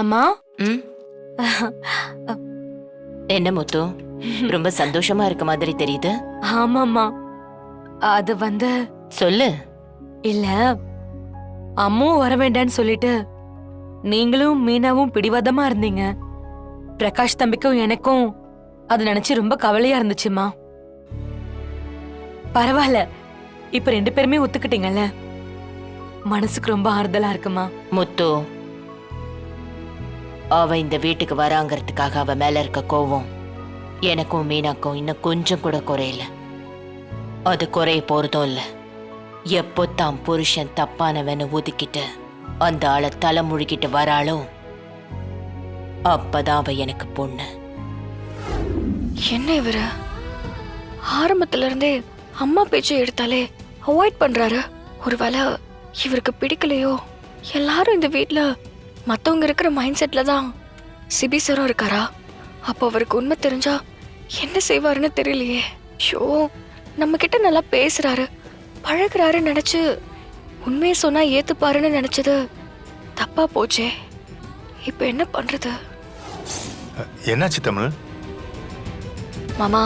அம்மா. ம் என்ன முத்து, ரொம்ப சந்தோஷமா இருக்க மாதிரி தெரியுது. ஆமாம்மா, அது சொல்லு. இல்ல, அம்மாவும் வர வேண்டான்னு சொல்லிட்டு நீங்களும் மீனாவும் பிடிவாதமா இருந்தீங்க. பிரகாஷ் தம்பிக்கும் எனக்கும் அது நினைச்சு ரொம்ப கவலையா இருந்துச்சுமா. பரவாயில்ல, இப்ப 2 பேருமே ஒத்துக்கிட்டீங்கல்ல, மனசுக்கு ரொம்ப ஆறுதலா இருக்குமா. முத்து, அவ இந்த வீட்டுக்கு வராங்கிறதுக்காக அவ மேல இருக்க கோவம் எனக்கும் மீனாக்கும் இன்னும் கொஞ்சம் கூட குறையல. அது குறைய போறதும் இல்ல. எப்போ தான் புருஷன் தப்பானவன்னு ஒதுக்கிட்டு அந்த ஆளை தலை முழுகிட்டு வராளோ அப்பதான் அவ எனக்கு பொண்ணு. என்ன இவரு ஆரம்பத்துல இருந்தே அம்மா பேச்சை எடுத்தாலே அவாய்ட் பண்றாரு? ஒருவேளை இவருக்கு பிடிக்கலையோ? எல்லாரும் இந்த வீட்ல மத்தவங்க இருக்கிற மைண்ட் செட்ல தான் சிபி சாரும் இருக்காரா? அப்போ அவருக்கு உண்மை தெரிஞ்சா என்ன செய்வாருன்னு தெரியலையே. ஷோ, நம்ம கிட்ட நல்லா பேசுறாரு, பழகுறாரு நினைச்சு உண்மையை சொன்னா ஏத்துப்பாருன்னு நினைச்சது தப்பா போச்சே. இப்ப என்ன பண்றது? என்னாச்சு தமிழ்? மாமா,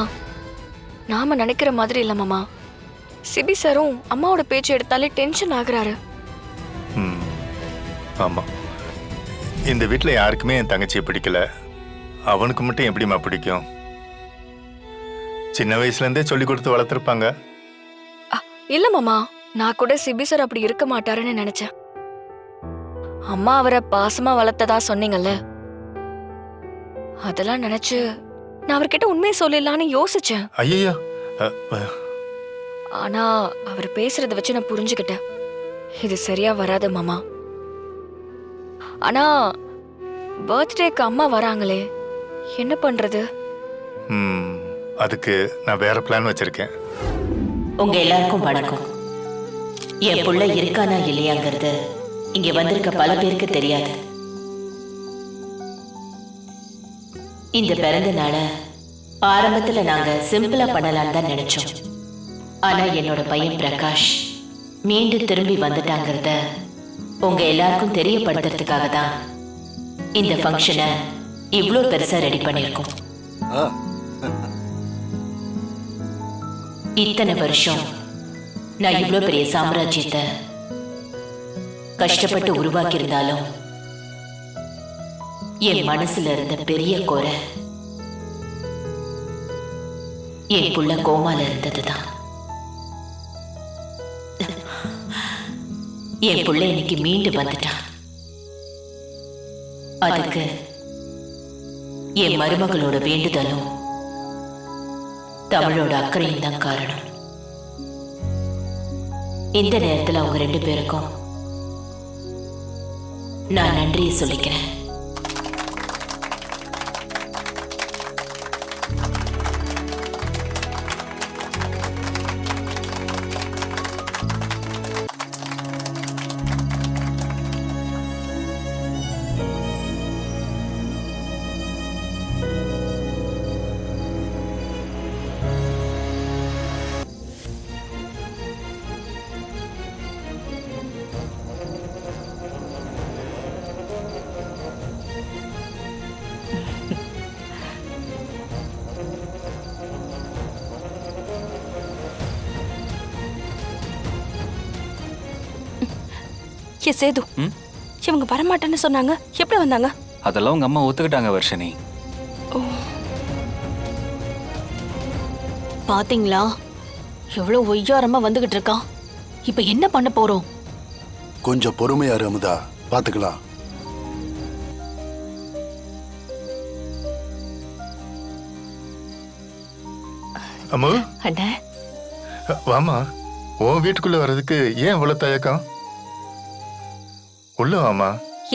நாம நினைக்கிற மாதிரி இல்ல மாமா. சிபி சாரும் அம்மாவோட பேச்சு எடுத்தாலே டென்ஷன் ஆகுறாரு. ஆமா, இந்த வீட்டில் யாருக்குமே என் தங்கச்சியை பிடிக்கல. அவனுக்கு மட்டும் எப்படிமா பிடிக்கும்? சின்ன வயசுல இருந்தே சொல்லி கொடுத்து வளர்த்துருப்பாங்க. இல்ல மாமா, நான் கூட சிபி சார் அப்படி இருக்க மாட்டாருன்னு நினைச்சேன். அம்மா அவரை பாசமா வளர்த்ததா சொன்னீங்கல்ல, அதெல்லாம் நினைச்சு நான் அவர்கிட்ட உண்மையை சொல்லிடலான்னு யோசிச்சேன். ஐயோ, ஆனா அவர் பேசுறத வச்சு நான் புரிஞ்சுக்கிட்டேன், இது சரியா வராது மாமா. ஆனா பர்த்டேக்கு அம்மா வராங்களே, என்ன பண்றது? அதுக்கு நான் வேற பிளான் வச்சிருக்கேன். உங்க எல்லாருக்கும் வணக்கம். என் புள்ள இருக்கானா இல்லையாங்கிறது இங்க வந்திருக்க பல பேருக்கு தெரியாது. இந்த பிறந்த நாள ஆரம்பத்துல நாங்க சிம்பிளா பண்ணலான்னு தான் நினைச்சோம். ஆனா என்னோட பையன் பிரகாஷ் மீண்டும் திரும்பி வந்துட்டாங்கிறத உங்க எல்லாருக்கும் தெரியப்படுத்துறதுக்காக தான் இந்த ஃபங்க்ஷனை இவ்ளோ பெருசா ரெடி பண்ணிருக்கோம். இத்தனை வருஷம் நான் இவ்ளோ பெரிய சாம்ராஜ்யத்தை கஷ்டப்பட்டு உருவாக்கி இருந்தாலும் என் மனசுல இருந்த பெரிய குறை என் புள்ள கோமால இருந்ததுதான். என் புள்ள இன்னைக்கு மீண்டு வந்துட்டான். அதுக்கு என் மருமகளோட வேண்டுதலும் தமிழோட அக்கறையும் தான் காரணம். இந்த நேரத்தில் அவங்க 2 பேருக்கும் நான் நன்றியை சொல்லிக்கிறேன். ஏ சேது, இவங்க வரமாட்டேன்னு சொன்னாங்க, எப்படி வந்தாங்க? அதெல்லாம் உங்க அம்மா ஒத்துக்கிட்டாங்க வர்ஷினி. பாத்தீங்களா எவ்வளவு ஒய்யாரமா வந்துகிட்டு இருக்கான். இப்ப என்ன பண்ண போறோம்? கொஞ்சம் பொறுமையா இரு அமுதா, பாத்துக்கலாம். அம்மா, அண்ணா வாமா. உன் வீட்டுக்குள்ள வர்றதுக்கு ஏன் இவ்வளவு தயக்கம்? உள்ள வாமா.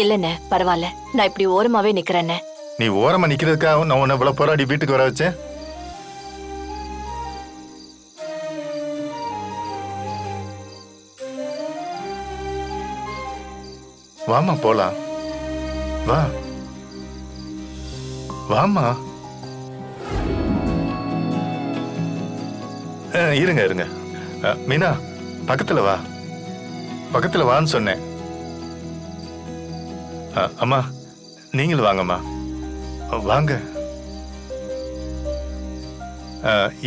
இல்லண்ணே, பரவாயில்ல, நான் இப்படி ஓரமாவே நிக்கிறேன்னு. நீ ஓரமா நிக்கிறதுக்காக நான் உன்னை இவ்வளவு போராடி வீட்டுக்கு வர வச்சேன். வாமா போலாம். வா வாமா. இருங்க இருங்க. மீனா, பக்கத்துல வா. பக்கத்துல வான்னு சொன்னேன். அம்மா, நீங்களும் வாங்கம்மா. வாங்க.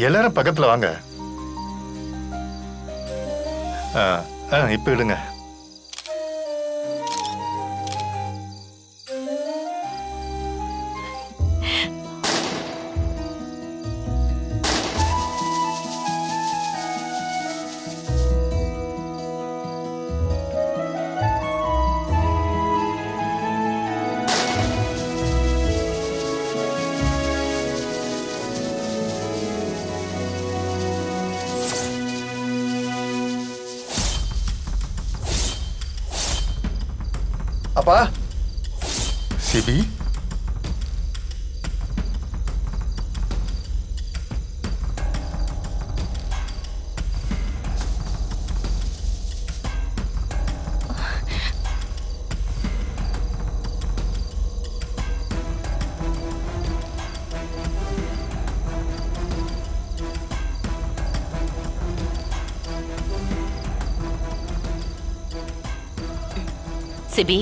எல்லாரும் பக்கத்துல வாங்க. இப்ப இடுங்க. அப்பா. சிபி, சிபி,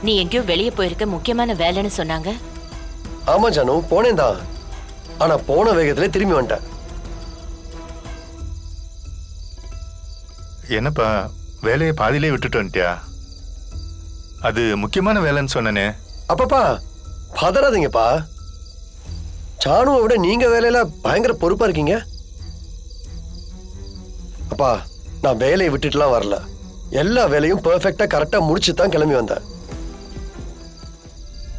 நீ எங்கேயோ வெளியே போயிருக்க, முக்கியமான வேலைன்னு சொன்னாங்க. ஆமா ஜானு, போனேன் தான். ஆனா போன வேகத்திலே திரும்பி வந்துட்டேன். என்னப்பா வேலையை பாதியிலே விட்டுட்டு வந்துட்டியா? அது முக்கியமான வேலைன்னு சொன்னனே. அப்பப்பா பதறாதீங்கப்பா. ஜானுவை விட நீங்க வேலையில பயங்கர பொறுப்பா இருக்கீங்க. அப்பா, நான் வேலையை விட்டுட்டுலாம் வரல. எல்லா வேலையும் பெர்ஃபெக்ட்டா கரெக்டா முடிச்சு தான் கிளம்பி வந்தேன்.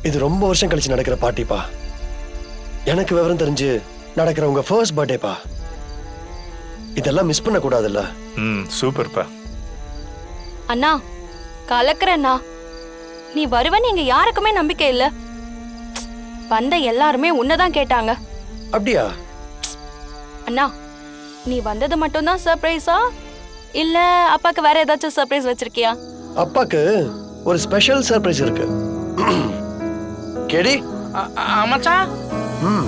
இது ரொம்ப வருஷம் கழிச்சு நடக்கிற பார்ட்டிப்பா. எனக்கு விவரம் தெரிஞ்சு நடக்கிற உங்க ஃபர்ஸ்ட் பர்த்டேப்பா. இதெல்லாம் மிஸ் பண்ண கூடாதுல்ல. சூப்பர்ப்பா. அண்ணா கலக்குறண்ணா. நீ வருவன்னு எங்க யாருக்குமே நம்பிக்கை இல்ல. வந்த எல்லாருமே உன்னதான் கேட்டாங்க. அப்படியா? அண்ணா, நீ வந்தது மட்டும்தான் சர்ப்ரைஸா இல்ல அப்பாக்கு வேற ஏதாச்சும் சர்ப்ரைஸ் வச்சிருக்கியா? அப்பாக்கு ஒரு ஸ்பெஷல் சர்ப்ரைஸ் இருக்கு. கேடி மச்சான். ம்